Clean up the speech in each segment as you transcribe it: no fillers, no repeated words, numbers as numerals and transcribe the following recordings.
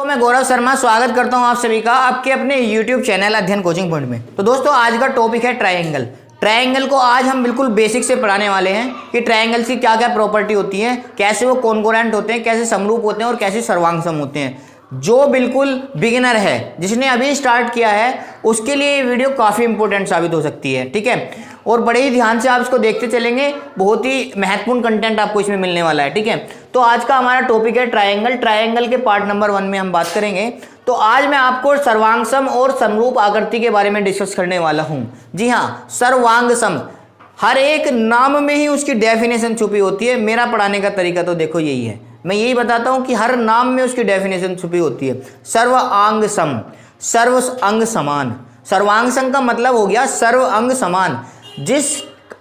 मैं गौरव शर्मा स्वागत करता हूं आप सभी का आपके अपने YouTube चैनल अध्ययन कोचिंग पॉइंट में। तो दोस्तों आज का टॉपिक है ट्रायंगल। ट्रायंगल को आज हम बिल्कुल बेसिक से पढ़ाने वाले हैं कि ट्रायंगल की क्या क्या प्रॉपर्टी होती है, कैसे वो कॉन्कोरेंट होते हैं, कैसे समरूप होते हैं और कैसे सर्वांगसम होते हैं। जो बिल्कुल बिगिनर है, जिसने अभी स्टार्ट किया है, उसके लिए ये वीडियो काफ़ी इंपॉर्टेंट साबित हो सकती है। ठीक है, और बड़े ही ध्यान से आप इसको देखते चलेंगे, बहुत ही महत्वपूर्ण कंटेंट आपको इसमें मिलने वाला है। ठीक है, तो आज का हमारा टॉपिक है ट्रायंगल। ट्रायंगल के पार्ट नंबर 1 में हम बात करेंगे। तो आज मैं आपको सर्वांगसम और समरूप आकृति के बारे में डिस्कस करने वाला हूं। जी हाँ, सर्वांगसम, हर एक नाम में ही उसकी डेफिनेशन छुपी होती है। मेरा पढ़ाने का तरीका तो देखो यही है, मैं यही बताता हूं कि हर नाम में उसकी डेफिनेशन छुपी होती है। सर्वांग सम, सर्व अंग समान। सर्वांगसम का मतलब हो गया सर्व अंग समान। जिस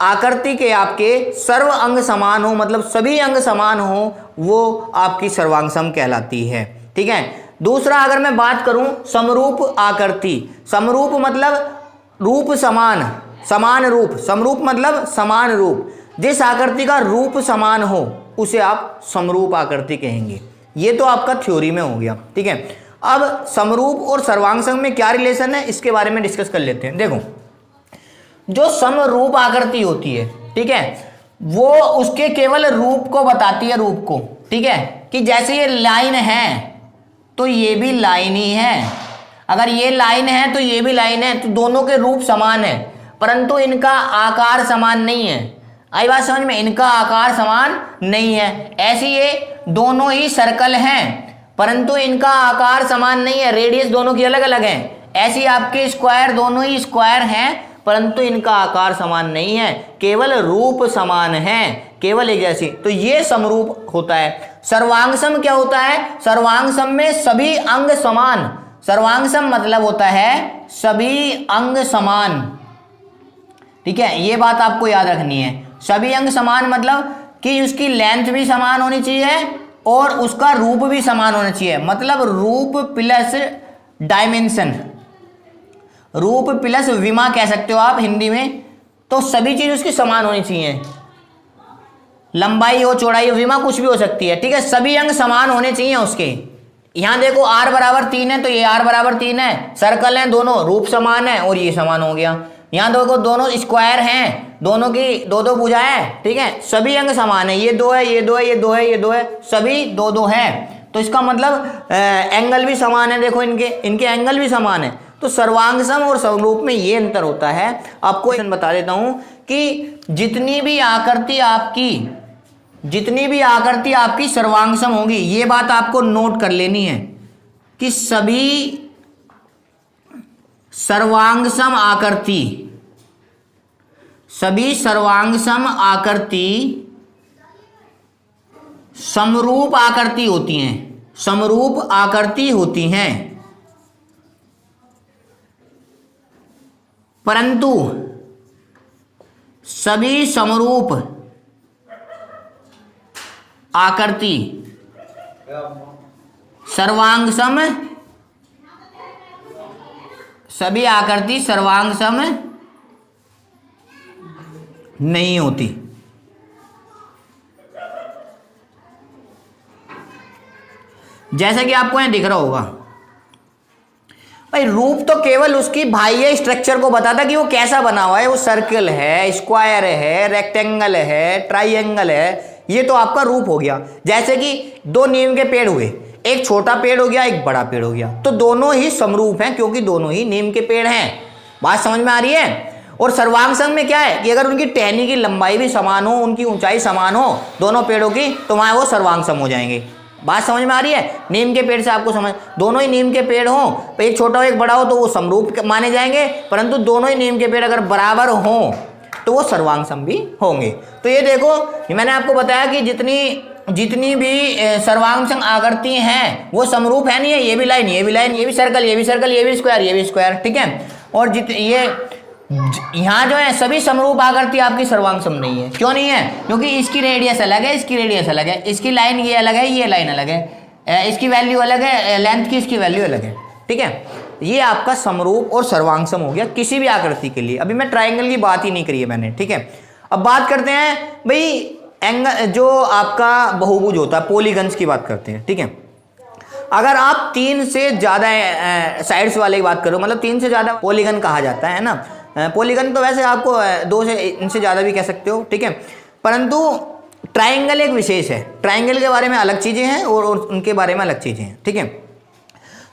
आकृति के आपके सर्व अंग समान हो, मतलब सभी अंग समान हो, वो आपकी सर्वांगसम कहलाती है। ठीक है, दूसरा अगर मैं बात करूं समरूप आकृति, समरूप मतलब रूप समान, समान रूप। समरूप मतलब समान रूप, जिस आकृति का रूप समान हो उसे आप समरूप आकृति कहेंगे। ये तो आपका थ्योरी में हो गया। ठीक है, अब समरूप और सर्वांगसम में क्या रिलेशन है इसके बारे में डिस्कस कर लेते हैं। देखो, जो समरूप आकृति होती है, ठीक है, वो उसके केवल रूप को बताती है, रूप को। ठीक है, कि जैसे ये लाइन है तो ये भी लाइन ही है, अगर ये लाइन है तो ये भी लाइन है, तो दोनों के रूप समान है, परंतु इनका आकार समान नहीं है। आई बात समझ में? इनका आकार समान नहीं है। ऐसे ये दोनों ही सर्कल हैं, परंतु इनका आकार समान नहीं है, रेडियस दोनों की अलग अलग है। ऐसे आपके स्क्वायर, दोनों ही स्क्वायर हैं, परंतु इनका आकार समान नहीं है, केवल रूप समान है, केवल एक जैसी। तो ये समरूप होता है। सर्वांगसम क्या होता है? सर्वांगसम में सभी अंग समान। सर्वांगसम मतलब होता है सभी अंग समान। ठीक है, ये बात आपको याद रखनी है। सभी अंग समान मतलब कि उसकी लेंथ भी समान होनी चाहिए और उसका रूप भी समान होना चाहिए। मतलब रूप प्लस डायमेंशन, रूप प्लस विमा कह सकते हो आप हिंदी में। तो सभी चीज उसकी समान होनी चाहिए, लंबाई हो, चौड़ाई हो, विमा कुछ भी हो सकती है। ठीक है, सभी अंग समान होने चाहिए उसके। यहां देखो r बराबर 3 है तो ये r बराबर 3 है, सर्कल हैं दोनों, रूप समान है और ये समान हो गया। यहां देखो दोनों स्क्वायर हैं, दोनों की दो दो भुजाएं हैं। ठीक है, सभी अंग समान है, ये 2 है, ये 2 है, ये 2 है, ये 2 है, सभी 2 2 है। तो इसका मतलब एंगल भी समान है। देखो इनके एंगल भी समान है। तो सर्वांगसम और समरूप में ये अंतर होता है। आपको बता देता हूं कि जितनी भी आकृति आपकी सर्वांगसम होगी, ये बात आपको नोट कर लेनी है कि सभी सर्वांगसम आकृति समरूप आकृति होती हैं, समरूप आकृति होती हैं, परंतु सभी समरूप आकृति सर्वांगसम, सभी आकृति सर्वांगसम नहीं होती। जैसा कि आपको यहां दिख रहा होगा भाई, रूप तो केवल उसकी बाह्य स्ट्रक्चर को बताता कि वो कैसा बना हुआ है, वो सर्कल है, स्क्वायर है, रेक्टेंगल है, ट्राइंगल है, ये तो आपका रूप हो गया। जैसे कि 2 नीम के पेड़ हुए, एक छोटा पेड़ हो गया, एक बड़ा पेड़ हो गया, तो दोनों ही समरूप हैं क्योंकि दोनों ही नीम के पेड़ हैं। बात समझ में आ रही है? और सर्वांगसम में क्या है कि अगर उनकी टहनी की लंबाई भी समान हो, उनकी ऊंचाई समान हो दोनों पेड़ों की, तो वहां वो सर्वांगसम हो जाएंगे। बात समझ में आ रही है? नीम के पेड़ से आपको समझ, दोनों ही नीम के पेड़ हो, एक छोटा हो एक बड़ा हो, तो वो समरूप माने जाएंगे, परंतु दोनों ही नीम के पेड़ अगर बराबर हो तो वो सर्वांगसम भी होंगे। तो ये देखो, मैंने आपको बताया कि जितनी भी सर्वांगसम आकृति हैं वो समरूप है नहीं है। ये भी लाइन, ये भी लाइन, ये भी सर्कल, ये भी सर्कल, ये भी स्क्वायर, ये भी स्क्वायर। ठीक है, और यहाँ जो है सभी समरूप आकृति आपकी सर्वांगसम नहीं है। क्यों नहीं है? क्योंकि इसकी रेडियस अलग है, इसकी रेडियस अलग है, इसकी लाइन ये अलग है, ये लाइन अलग है, इसकी वैल्यू अलग है, लेंथ की इसकी वैल्यू अलग है। ठीक है, ये आपका समरूप और सर्वांगसम हो गया किसी भी आकृति के लिए। अभी मैं ट्रायंगल की बात ही नहीं करी है मैंने। ठीक है, अब बात करते हैं भाई एंगल, जो आपका बहुभुज होता है, पॉलीगन्स की बात करते हैं। ठीक है, अगर आप 3 से ज़्यादा साइड्स वाले की बात करो, मतलब 3 से ज़्यादा पॉलीगन कहा जाता है ना। पॉलीगन तो वैसे आपको 2 से इनसे ज़्यादा भी कह सकते हो, ठीक है। परंतु ट्राइंगल एक विशेष है, ट्राइंगल के बारे में अलग चीज़ें हैं और उनके बारे में अलग चीज़ें हैं, ठीक है।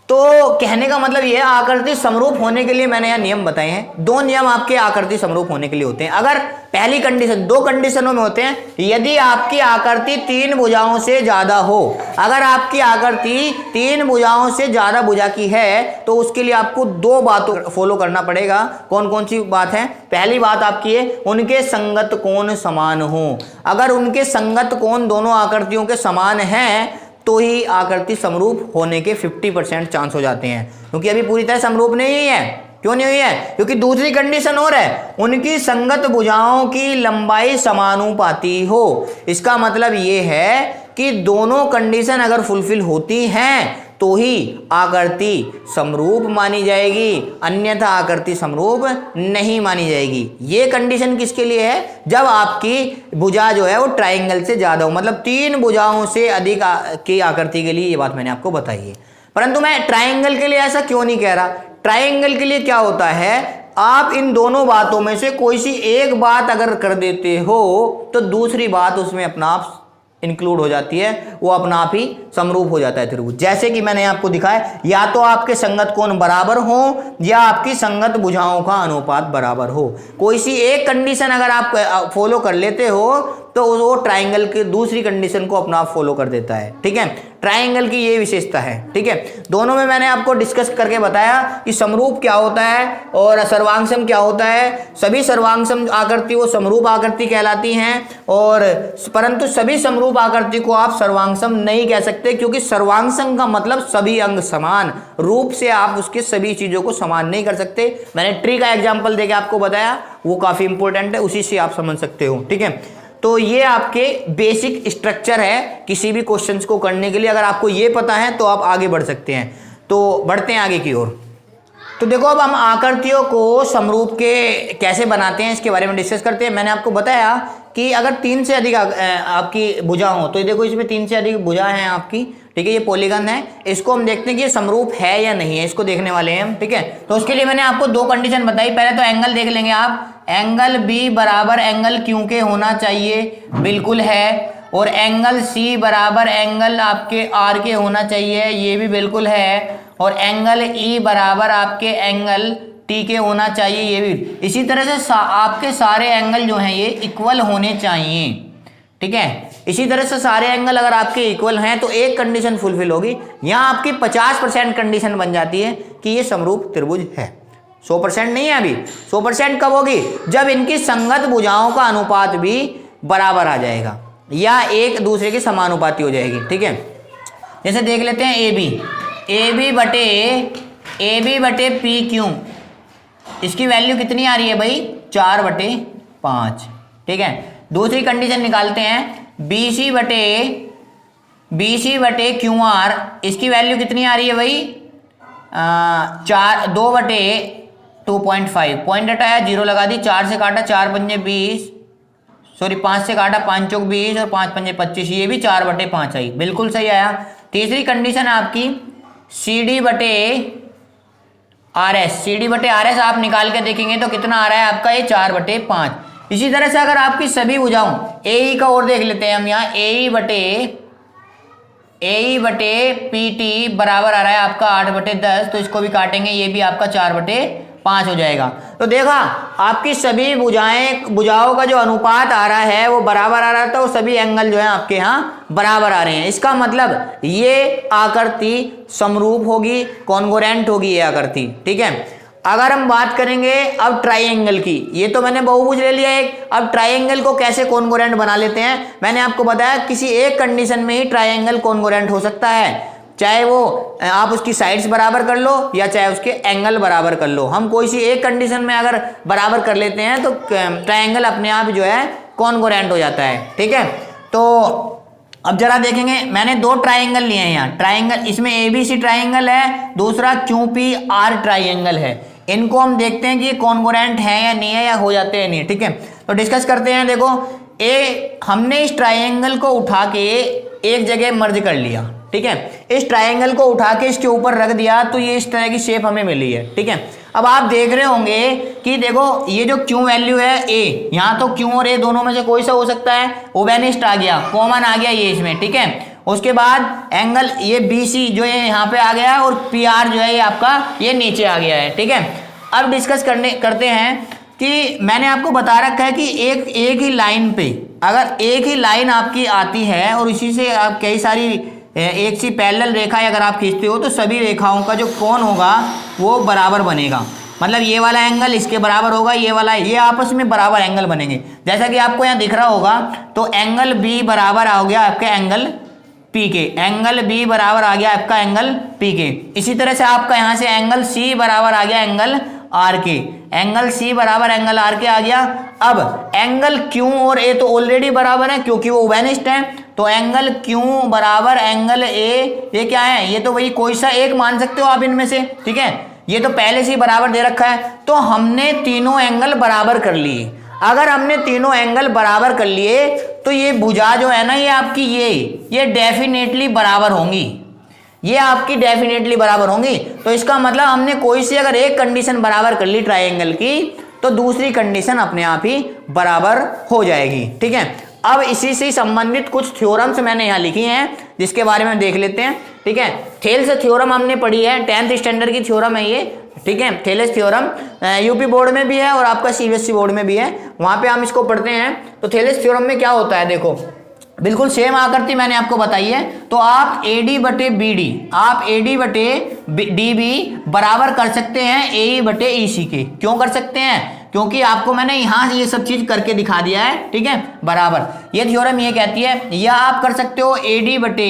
तो कहने का मतलब ये है, आकृति समरूप होने के लिए मैंने यहाँ नियम बताए हैं। 2 नियम आपके आकृति समरूप होने के लिए होते हैं। अगर पहली कंडीशन, 2 कंडीशनों में होते हैं, यदि आपकी आकृति 3 भुजाओं से ज्यादा हो। अगर आपकी आकृति 3 भुजाओं से ज्यादा भुजा की है तो उसके लिए आपको 2 बातों फॉलो करना पड़ेगा। कौन कौन सी बात है? पहली बात आपकी है, उनके संगत कोण समान हो। अगर उनके संगत कोण दोनों आकृतियों के समान हैं तो ही आकृति समरूप होने के 50% चांस हो जाते हैं, क्योंकि अभी पूरी तरह समरूप नहीं हुई है। क्यों नहीं हुई है? क्योंकि दूसरी कंडीशन और है, उनकी संगत भुजाओं की लंबाई समानुपाती हो। इसका मतलब ये है कि दोनों कंडीशन अगर फुलफिल होती हैं तो ही आकृति समरूप मानी जाएगी, अन्यथा आकृति समरूप नहीं मानी जाएगी। ये कंडीशन किसके लिए है? जब आपकी भुजा जो है वो ट्राइंगल से ज्यादा हो, मतलब 3 भुजाओं से अधिक की आकृति के लिए। ये बात मैंने आपको बताई है। परंतु मैं ट्राइंगल के लिए ऐसा क्यों नहीं कह रहा? ट्राइंगल के लिए क्या होता है, आप इन दोनों बातों में से कोई सी एक बात अगर कर देते हो तो दूसरी बात उसमें अपना आप इंक्लूड हो जाती है, वो अपना आप ही समरूप हो जाता है त्रिभुज। जैसे कि मैंने आपको दिखाया, या तो आपके संगत कोण बराबर हो या आपकी संगत भुजाओं का अनुपात बराबर हो। कोई सी एक कंडीशन अगर आप फॉलो कर लेते हो तो वो ट्राइंगल की दूसरी कंडीशन को अपना आप फॉलो कर देता है, ठीक है। ट्राइंगल की ये विशेषता है, ठीक है। दोनों में मैंने आपको डिस्कस करके बताया कि समरूप क्या होता है और सर्वांगसम क्या होता है। सभी सर्वांगसम आकृति वो समरूप आकृति कहलाती हैं, और परंतु सभी समरूप आकृति को आप सर्वांगसम नहीं कह सकते, क्योंकि सर्वांगसम का मतलब सभी अंग समान रूप से आप उसके सभी चीजों को समान नहीं कर सकते। मैंने ट्री का एग्जाम्पल देके आपको बताया, वो काफी इंपॉर्टेंट है, उसी से आप समझ सकते हो, ठीक है। तो ये आपके बेसिक स्ट्रक्चर है किसी भी क्वेश्चंस को करने के लिए। अगर आपको ये पता है तो आप आगे बढ़ सकते हैं। तो बढ़ते हैं आगे की ओर। तो देखो, अब हम आकृतियों को समरूप के कैसे बनाते हैं इसके बारे में डिस्कस करते हैं। मैंने आपको बताया कि अगर 3 से अधिक आपकी भुजा हो, तो देखो इसमें 3 से अधिक भुजा है आपकी, ठीक है। ये पॉलीगन है, इसको हम देखते हैं कि ये समरूप है या नहीं है, इसको देखने वाले हैं हम, ठीक है। तो उसके लिए मैंने आपको 2 कंडीशन बताई। पहले तो एंगल देख लेंगे आप, एंगल बी बराबर एंगल क्यू के होना चाहिए, बिल्कुल है। और एंगल सी बराबर एंगल आपके आर के होना चाहिए, ये भी बिल्कुल है। और एंगल ई बराबर आपके एंगल टी के होना चाहिए, ये भी। इसी तरह से आपके सारे एंगल जो हैं ये इक्वल होने चाहिए, ठीक है। इसी तरह से सारे एंगल अगर आपके इक्वल हैं तो एक कंडीशन फुलफिल होगी। यहाँ आपकी 50% कंडीशन बन जाती है कि ये समरूप त्रिभुज है। 100% नहीं है अभी। 100% कब होगी? जब इनकी संगत भुजाओं का अनुपात भी बराबर आ जाएगा या एक दूसरे के समानुपाती हो जाएगी, ठीक है। जैसे देख लेते हैं ए बी बटे पी क्यू, इसकी वैल्यू कितनी आ रही है भाई? 4/5, ठीक है। दूसरी कंडीशन निकालते हैं, बी सी बटे क्यू आर, इसकी वैल्यू कितनी आ रही है भाई? 2/2.5। पॉइंट हटाया, 0 लगा दी, 4 से काटा 4 पंजे 20, सॉरी 5 से काटा 5 चौक 20 और 5 पंजे 25, ये भी 4/5 आई, बिल्कुल सही आया। तीसरी कंडीशन आपकी सी डी बटे आर एस आप निकाल के देखेंगे तो कितना आ रहा है आपका? ये 4/5। इसी तरह से अगर आपकी सभी भुजाओं ए का और देख लेते हैं हम, यहाँ ए बटे पी टी बराबर आ रहा है आपका 8/10, तो इसको भी काटेंगे, ये भी आपका 4/5 हो जाएगा। तो देखा, आपकी सभी भुजाओं का जो अनुपात आ रहा है वो बराबर आ रहा था, और सभी एंगल जो है आपके यहाँ बराबर आ रहे हैं। इसका मतलब ये आकृति समरूप होगी, कॉन्ग्रुएंट होगी ये आकृति, ठीक है। अगर हम बात करेंगे अब ट्राइंगल की, ये तो मैंने बहुभुज ले लिया एक। अब ट्राइंगल को कैसे कॉन्ग्रुएंट बना लेते हैं, मैंने आपको बताया किसी एक कंडीशन में ही ट्राइंगल कॉन्ग्रुएंट हो सकता है, चाहे वो आप उसकी साइड्स बराबर कर लो या चाहे उसके एंगल बराबर कर लो। हम कोई सी एक कंडीशन में अगर बराबर कर लेते हैं तो ट्राइंगल अपने आप जो है कॉन्ग्रुएंट हो जाता है, ठीक है। तो अब जरा देखेंगे, मैंने 2 ट्राइंगल लिए हैं यहाँ। ट्राइंगल, इसमें ABC ट्राइंगल है, दूसरा QPR ट्राइंगल है। इनको हम देखते हैं कि कॉन्ग्रुएंट है या नहीं है, या हो जाते हैं नहीं, ठीक है। तो डिस्कस करते हैं। देखो, हमने इस ट्राइंगल को उठा के एक जगह मर्ज कर लिया, ठीक है। इस ट्राइंगल को उठा के इसके ऊपर रख दिया तो ये इस तरह की शेप हमें मिली है, ठीक है। अब आप देख रहे होंगे कि देखो ये जो क्यू वैल्यू है ए, यहाँ तो क्यू और ए दोनों में से कोई सा हो सकता है, ओवेनिस्ट आ गया, कॉमन आ गया ये इसमें, ठीक है। उसके बाद एंगल ये बी सी जो है यहाँ पे आ गया और पी आर जो है ये आपका ये नीचे आ गया है, ठीक है। अब डिस्कस करते हैं कि मैंने आपको बता रखा है कि एक ही लाइन पे अगर एक ही लाइन आपकी आती है और इसी से आप कई सारी एक सी पैरेलल रेखाएं अगर आप खींचते हो तो सभी रेखाओं का जो कोण होगा वो बराबर बनेगा। मतलब ये वाला एंगल इसके बराबर होगा, ये वाला ये आपस में बराबर एंगल बनेंगे। जैसा कि आपको यहाँ दिख रहा होगा तो एंगल बी बराबर आ गया आपके एंगल पी के, एंगल बी बराबर आ गया आपका एंगल पी के। इसी तरह से आपका यहाँ से एंगल सी बराबर आ गया एंगल आर के, एंगल सी बराबर एंगल आर के आ गया। अब एंगल क्यू और ए तो ऑलरेडी बराबर है क्योंकि वो ओवेनिस्ट है, तो एंगल क्यू बराबर एंगल ए, ये क्या है, ये तो वही कोई सा एक मान सकते हो आप इनमें से, ठीक है। ये तो पहले से ही बराबर दे रखा है, तो हमने तीनों एंगल बराबर कर लिए। अगर हमने तीनों एंगल बराबर कर लिए तो ये भुजा जो है ना ये आपकी ये डेफिनेटली बराबर होंगी, ये आपकी डेफिनेटली बराबर होंगी। तो इसका मतलब हमने कोई सी अगर एक कंडीशन बराबर कर ली ट्राइंगल की तो दूसरी कंडीशन अपने आप ही बराबर हो जाएगी, ठीक है। अब इसी से संबंधित कुछ थ्योरम्स मैंने यहाँ लिखी हैं जिसके बारे में देख लेते हैं, ठीक है। थेल्स थ्योरम हमने पढ़ी है, 10th स्टैंडर्ड की थ्योरम है ये, ठीक है। थेल्स थ्योरम यूपी बोर्ड में भी है और आपका सीबीएसई बोर्ड में भी है, वहां पे हम इसको पढ़ते हैं। तो थेल्स थ्योरम में क्या होता है, देखो बिल्कुल सेम आकृति मैंने आपको बताई है। तो आप AD बटे BD, आप AD बटे DB बराबर कर सकते हैं AE बटे EC के। क्यों कर सकते हैं, क्योंकि आपको मैंने यहाँ ये सब चीज करके दिखा दिया है, ठीक है, बराबर। ये थ्योरम ये कहती है, या आप कर सकते हो AD बटे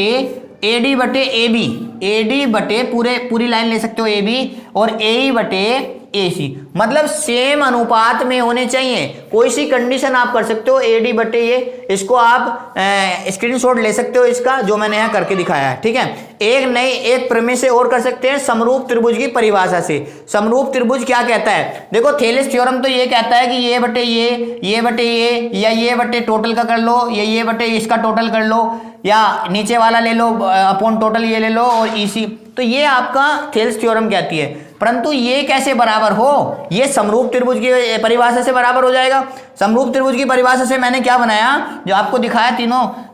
AB, AD बटे पूरी लाइन ले सकते हो AB और AE बटे AC, मतलब सेम अनुपात में होने चाहिए। कोई सी कंडीशन आप कर सकते हो AD बटे ये, इसको आप स्क्रीनशॉट ले सकते हो इसका जो मैंने यहाँ करके दिखाया है, ठीक है। एक प्रमेय से और कर सकते हैं, समरूप त्रिभुज की परिभाषा से। समरूप त्रिभुज क्या कहता है, देखो थेलेस थ्योरम तो ये कहता है कि ये बटे ये बटे या ये बटे टोटल का कर लो, या ये बटे इसका टोटल कर लो, या नीचे वाला ले लो अपॉन टोटल ये ले लो और EC, तो ये आपका थेल्स थ्योरम कहती है। परंतु ये कैसे बराबर हो, ये समरूप त्रिभुज की परिभाषा से बराबर हो जाएगा। समरूप त्रिभुज की परिभाषा से मैंने क्या बनाया, जो आपको दिखाया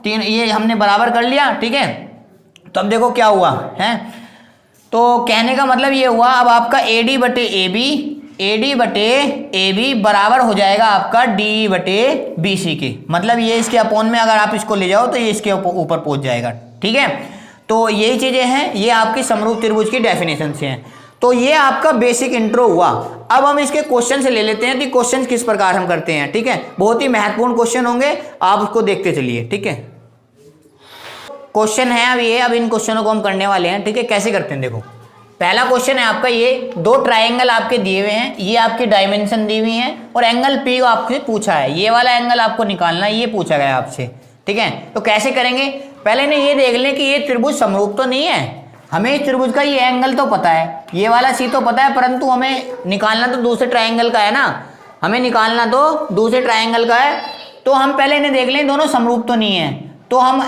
तीन ये हमने बराबर कर लिया, ठीक है। तो अब देखो क्या हुआ है, तो कहने का मतलब ये हुआ, अब आपका AD बटे AB बराबर हो जाएगा आपका DE बटे BC के। मतलब ये इसके अपोन में अगर आप इसको ले जाओ तो ये इसके ऊपर पहुंच जाएगा, ठीक है। तो यही चीजें हैं, ये आपकी समरूप त्रिभुज की डेफिनेशन से हैं। तो ये आपका बेसिक इंट्रो हुआ। अब हम इसके क्वेश्चन से ले लेते हैं कि क्वेश्चन किस प्रकार हम करते हैं, ठीक है। बहुत ही महत्वपूर्ण क्वेश्चन होंगे, आप उसको देखते चलिए, ठीक है। क्वेश्चन है अब इन क्वेश्चनों को हम करने वाले हैं, ठीक है। कैसे करते हैं, देखो पहला क्वेश्चन है आपका, ये दो ट्राइंगल आपके दिए हुए हैं, ये आपकी डायमेंशन दी हुई है और एंगल P को आपसे पूछा है, ये वाला एंगल आपको निकालना है, ये पूछा गया आपसे, ठीक है। तो कैसे करेंगे, पहले ने ये देख लें कि ये त्रिभुज समरूप तो नहीं है। हमें इस त्रिभुज का ये एंगल तो पता है, ये वाला C तो पता है, परंतु हमें निकालना तो दूसरे ट्राइंगल का है ना, हमें निकालना तो दूसरे ट्राइंगल का है। तो हम पहले इन्हें देख लें दोनों समरूप तो नहीं है। तो हम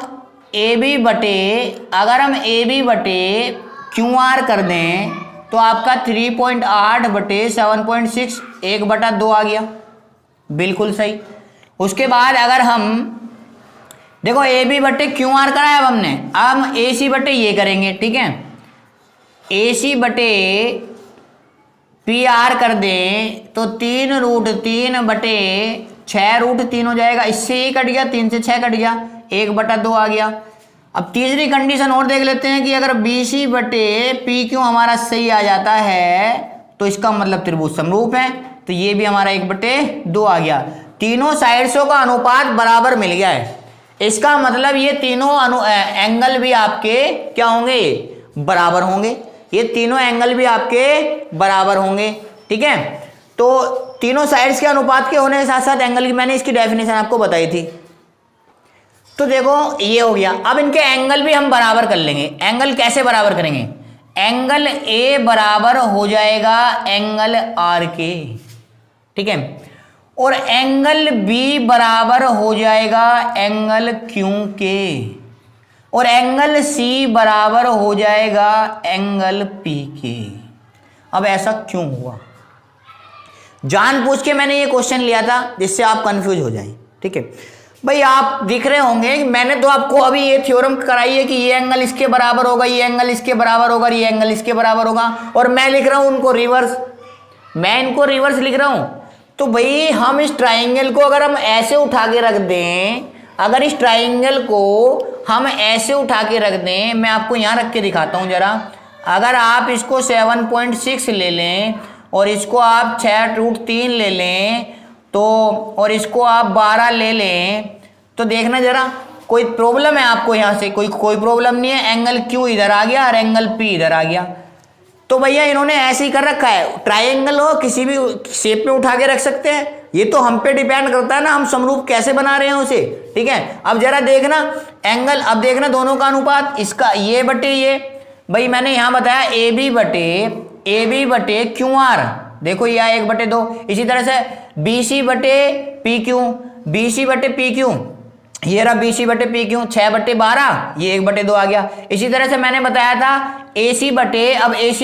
अगर हम AB बटे QR कर दें तो आपका 3.8 बटे 7.6 1/2 आ गया, बिल्कुल सही। उसके बाद अगर हम देखो AB बटे QR कराया अब हमने, अब हम AC बटे ये करेंगे, ठीक है। AC बटे PR कर दें तो 3√3 बटे 6√3 हो जाएगा, इससे ये कट गया, 3 से 6 कट गया, 1/2 आ गया। अब तीसरी कंडीशन और देख लेते हैं कि अगर BC बटे PQ हमारा सही आ जाता है तो इसका मतलब त्रिभुज समरूप है, तो ये भी हमारा 1/2 आ गया। तीनों साइड्सों का अनुपात बराबर मिल गया है, इसका मतलब ये तीनों एंगल भी आपके क्या होंगे, बराबर होंगे। ये तीनों एंगल भी आपके बराबर होंगे, ठीक है। तो तीनों साइड्स के अनुपात के होने के साथ साथ एंगल की मैंने इसकी डेफिनेशन आपको बताई थी। तो देखो ये हो गया। अब इनके एंगल भी हम बराबर कर लेंगे। एंगल कैसे बराबर करेंगे, एंगल A बराबर हो जाएगा एंगल R के, ठीक है, और एंगल B बराबर हो जाएगा एंगल Q के। और एंगल सी बराबर हो जाएगा एंगल पी के। अब ऐसा क्यों हुआ? जानबूझ के मैंने ये क्वेश्चन लिया था जिससे आप कंफ्यूज हो जाएं, ठीक है भाई। आप दिख रहे होंगे मैंने तो आपको अभी ये थ्योरम कराई है कि ये एंगल इसके बराबर होगा, ये एंगल इसके बराबर होगा, ये एंगल इसके बराबर होगा, और मैं लिख रहा हूं उनको रिवर्स, मैं इनको रिवर्स लिख रहा हूं। तो भाई हम इस ट्राइंगल को अगर हम ऐसे उठा के रख दें, अगर इस ट्राइंगल को हम ऐसे उठा के रख दें, मैं आपको यहां रख के दिखाता हूं जरा। अगर आप इसको 7.6 ले लें और इसको आप 6√3 ले लें तो, और इसको आप 12 ले लें तो देखना जरा कोई प्रॉब्लम है आपको? यहां से कोई प्रॉब्लम नहीं है। एंगल क्यू इधर आ गया और एंगल पी इधर आ गया। तो भैया इन्होंने ऐसे ही कर रखा है। ट्राइंगल हो किसी भी शेप में उठा के रख सकते हैं, ये तो हम पे डिपेंड करता है ना, हम समरूप कैसे बना रहे हैं उसे, ठीक है। अब जरा देखना एंगल, अब देखना दोनों का अनुपात, इसका ये बटे ये, भाई मैंने यहां बताया ए बी बटे क्यू आर, देखो यह 1/2। इसी तरह से BC बटे पी क्यू, ये रहा BC बटे पी क्यू, 6/12, ये 1/2 आ गया। इसी तरह से मैंने बताया था AC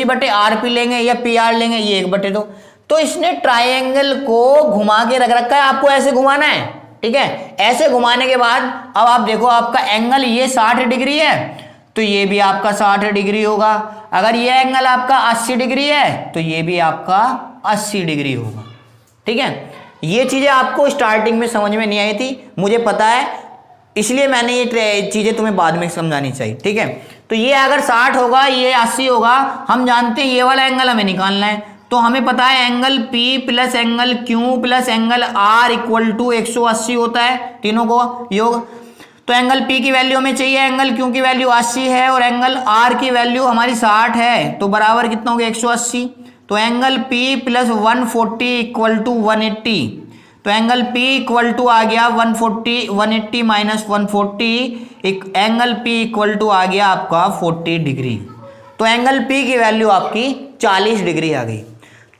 बटे RP लेंगे या PR लेंगे, ये 1/2। तो इसने ट्राइंगल को घुमा के रख रखा है, आपको ऐसे घुमाना है, ठीक है। ऐसे घुमाने के बाद अब आप देखो आपका एंगल ये 60 डिग्री है तो ये भी आपका 60 डिग्री होगा। अगर ये एंगल आपका 80 डिग्री है तो ये भी आपका 80 डिग्री होगा, ठीक है। ये चीजें आपको स्टार्टिंग में समझ में नहीं आई थी, मुझे पता है, इसलिए मैंने ये चीजें तुम्हें बाद में समझानी चाहिए, ठीक है। तो ये अगर 60 होगा, ये 80 होगा, हम जानते हैं ये वाला एंगल हमें निकालना है। तो हमें पता है angle P plus angle Q plus angle R equal to 180 होता है, तीनों को योग। तो एंगल P की वैल्यू हमें चाहिए, एंगल Q की वैल्यू 80 है और एंगल R की वैल्यू हमारी 60 है, तो बराबर कितना हो गया 180। तो angle P plus 140 equal to 180, तो एंगल P इक्वल टू आ गया 180 minus 140, angle P equal to आ गया आपका 40 डिग्री। तो एंगल P की वैल्यू आपकी 40 डिग्री आ गई।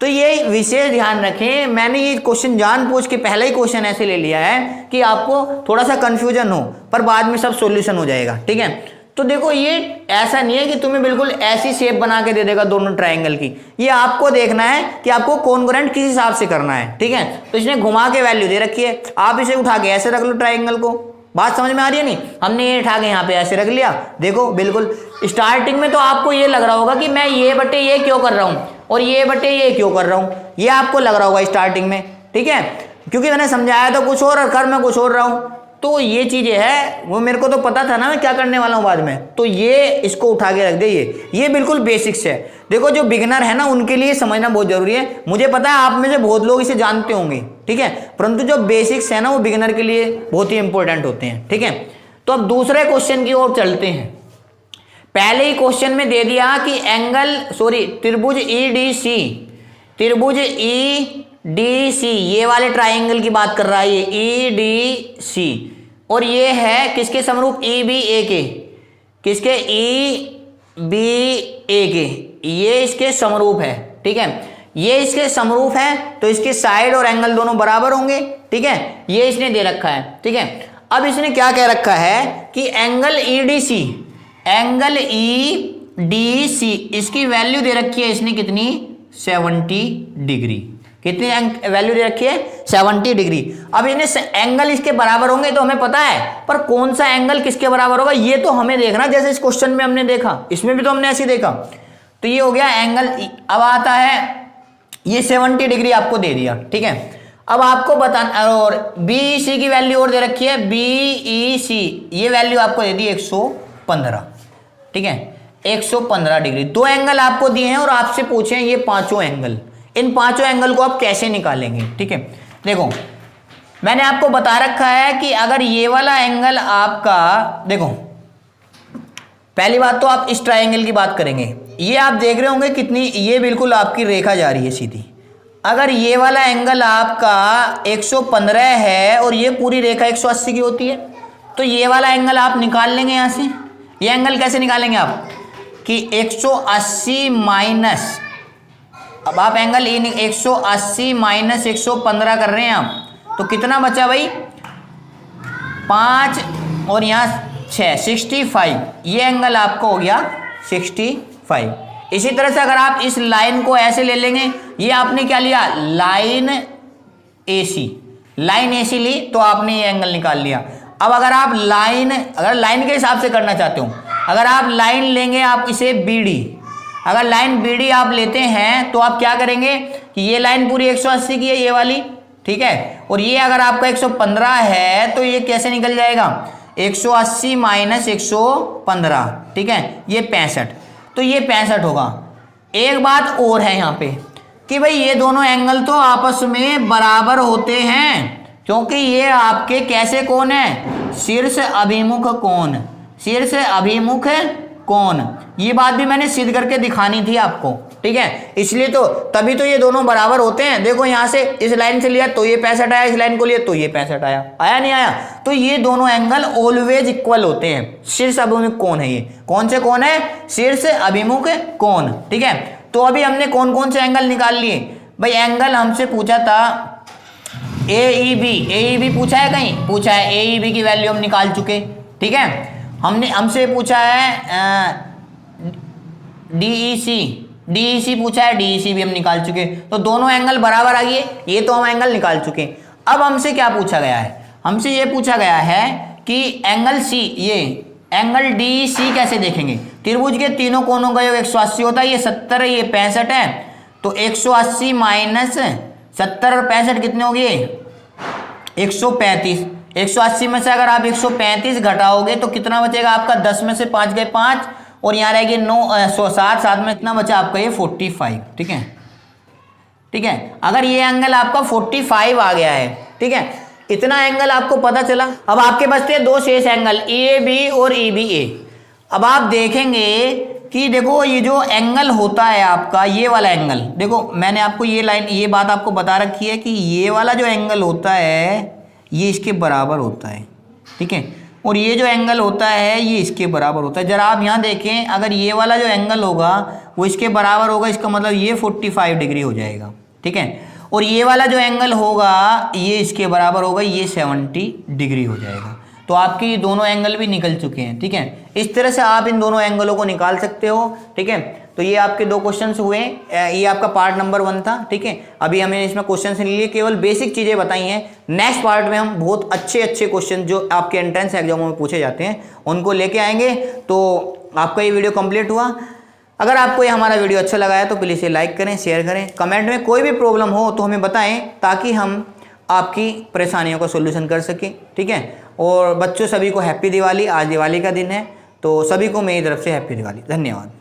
तो ये विशेष ध्यान रखें, मैंने ये क्वेश्चन जानबूझ के पहला ही क्वेश्चन ऐसे ले लिया है कि आपको थोड़ा सा कंफ्यूजन हो, पर बाद में सब सॉल्यूशन हो जाएगा, ठीक है। तो देखो ये ऐसा नहीं है कि तुम्हें बिल्कुल ऐसी शेप बना के दे देगा दोनों ट्राइंगल की, ये आपको देखना है कि आपको कॉन्ग्रुएंट किस हिसाब से करना है, ठीक है। तो इसने घुमा के वैल्यू दे रखी है, आप इसे उठा के ऐसे रख लो ट्राइंगल को, बात समझ में आ रही है नहीं? हमने ये उठा के यहाँ पे ऐसे रख लिया, देखो बिल्कुल स्टार्टिंग में तो आपको ये लग रहा होगा कि मैं ये बटे ये क्यों कर रहा हूँ और ये बटे ये क्यों कर रहा हूँ, ये आपको लग रहा होगा स्टार्टिंग में, ठीक है, क्योंकि मैंने समझाया तो कुछ और कर मैं कुछ और रहा हूँ। तो ये चीजें है, वो मेरे को तो पता था ना मैं क्या करने वाला हूँ बाद में, तो ये इसको उठा के रख दे, ये बिल्कुल बेसिक्स है। देखो जो बिगिनर है ना उनके लिए समझना बहुत जरूरी है, मुझे पता है आप में से बहुत लोग इसे जानते होंगे, ठीक है, परंतु जो बेसिक्स है ना वो बिगिनर के लिए बहुत ही इंपॉर्टेंट होते हैं, ठीक है। तो अब दूसरे क्वेश्चन की ओर चलते हैं। पहले ही क्वेश्चन में दे दिया कि त्रिभुज EDC, ये वाले ट्राइंगल की बात कर रहा है, ये EDC, और ये है किसके समरूप, EBA के, किसके EBA के, ये इसके समरूप है, ठीक है। ये इसके समरूप है तो इसके साइड और एंगल दोनों बराबर होंगे, ठीक है, ये इसने दे रखा है, ठीक है। अब इसने क्या कह रखा है कि एंगल EDC इसकी वैल्यू दे रखी है इसने कितनी, 70 डिग्री, कितनी वैल्यू दे रखी है, 70 डिग्री। अब इसने एंगल इसके बराबर होंगे तो हमें पता है, पर कौन सा एंगल किसके बराबर होगा ये तो हमें देखना, जैसे इस क्वेश्चन में हमने देखा, इसमें भी तो हमने ऐसे देखा। तो ये हो गया एंगल, अब आता है ये 70 डिग्री आपको दे दिया, ठीक है। अब आपको बताना, और BEC की वैल्यू और दे रखी है, BEC ये वैल्यू आपको दे दी 115, ठीक है, 115 डिग्री। दो एंगल आपको दिए हैं और आपसे पूछे हैं ये पांचों एंगल, इन पांचों एंगल को आप कैसे निकालेंगे, ठीक है। देखो मैंने आपको बता रखा है कि अगर ये वाला एंगल आपका, देखो पहली बात तो आप इस ट्राइंगल की बात करेंगे, ये आप देख रहे होंगे कितनी, ये बिल्कुल आपकी रेखा जा रही है सीधी। अगर ये वाला एंगल आपका 115 है और ये पूरी रेखा 180 की होती है, तो ये वाला एंगल आप निकाल लेंगे यहाँ से। ये एंगल कैसे निकालेंगे आप कि 180 माइनस, अब आप एंगल 180 माइनस 115 कर रहे हैं आप, तो कितना बचा भाई, 5, और यहाँ 6 65, ये एंगल आपका हो गया 65। इसी तरह से अगर आप इस लाइन को ऐसे ले लेंगे, ये आपने क्या लिया, लाइन AC, लाइन AC ली तो आपने ये एंगल निकाल लिया। अब अगर आप अगर लाइन के हिसाब से करना चाहते हो, अगर आप लाइन लेंगे आप इसे BD, अगर लाइन BD आप लेते हैं तो आप क्या करेंगे कि ये लाइन पूरी 180 की है ये वाली, ठीक है, और ये अगर आपका 115 है तो ये कैसे निकल जाएगा, 180 माइनस 115, ठीक है, ये 65, तो ये 65 होगा। एक बात और है यहाँ पे कि भाई ये दोनों एंगल तो आपस में बराबर होते हैं, क्योंकि ये आपके कैसे कोण है, शीर्ष अभिमुख कोण, शीर्ष अभिमुख कोण, ये बात भी मैंने सिद्ध करके दिखानी थी आपको, ठीक है, इसलिए तो तभी तो ये दोनों बराबर होते हैं। देखो यहाँ से इस लाइन से लिया तो ये 65 आया, इस लाइन को लिया तो ये 65 आया, आया नहीं आया, तो ये दोनों एंगल ऑलवेज इक्वल होते हैं। शीर्ष अभिमुख कोण है, ये कौन से कोण है, शीर्ष अभिमुख कोण, ठीक है। तो अभी हमने कौन कौन से एंगल निकाल लिए भाई, एंगल हमसे पूछा था AEB पूछा है, कहीं पूछा है, AEB की वैल्यू हम निकाल चुके, ठीक है। हमसे पूछा है DEC पूछा है, DEC भी हम निकाल चुके, तो दोनों एंगल बराबर आ गए, ये तो हम एंगल निकाल चुके। अब हमसे क्या पूछा गया है, हमसे ये पूछा गया है कि एंगल C, ये एंगल DEC कैसे देखेंगे। त्रिभुज के तीनों कोणों का योग 180 होता है, ये 70 है, ये 65 है, तो 180 माइनस 70 और 65 कितने हो गए, 135। 180 में से अगर आप 135 घटाओगे तो कितना बचेगा आपका, 10 में से 5 गए 5, और यहाँ रहेगी 7 में इतना बचा आपका ये 45, ठीक है, ठीक है। अगर ये एंगल आपका 45 आ गया है, ठीक है, इतना एंगल आपको पता चला। अब आपके बचते हैं दो शेष एंगल EAB और EBA। अब आप देखेंगे कि देखो ये जो एंगल होता है आपका, ये वाला एंगल, देखो मैंने आपको ये बात आपको बता रखी है कि ये वाला जो एंगल होता है ये इसके बराबर होता है, ठीक है, और ये जो एंगल होता है ये इसके बराबर होता है। जरा आप यहाँ देखें, अगर ये वाला जो एंगल होगा वो इसके बराबर होगा, इसका मतलब ये 45 डिग्री हो जाएगा, ठीक है, और ये वाला जो एंगल होगा ये इसके बराबर होगा, ये 70 डिग्री हो जाएगा। तो आपके ये दोनों एंगल भी निकल चुके हैं, ठीक है। इस तरह से आप इन दोनों एंगलों को निकाल सकते हो, ठीक है। तो ये आपके दो क्वेश्चंस हुए, ये आपका पार्ट नंबर 1 था, ठीक है। अभी हमने इसमें क्वेश्चन नहीं लिए, केवल बेसिक चीज़ें बताई हैं। नेक्स्ट पार्ट में हम बहुत अच्छे क्वेश्चन जो आपके एंट्रेंस एग्जामों में पूछे जाते हैं उनको लेके आएंगे। तो आपका ये वीडियो कंप्लीट हुआ। अगर आपको ये हमारा वीडियो अच्छा लगा है तो प्लीज़ इसे लाइक करें, शेयर करें, कमेंट में कोई भी प्रॉब्लम हो तो हमें बताएं ताकि हम आपकी परेशानियों का सोल्यूशन कर सकें, ठीक है। और बच्चों सभी को हैप्पी दिवाली। आज दिवाली का दिन है, तो सभी को मेरी तरफ से हैप्पी दिवाली। धन्यवाद।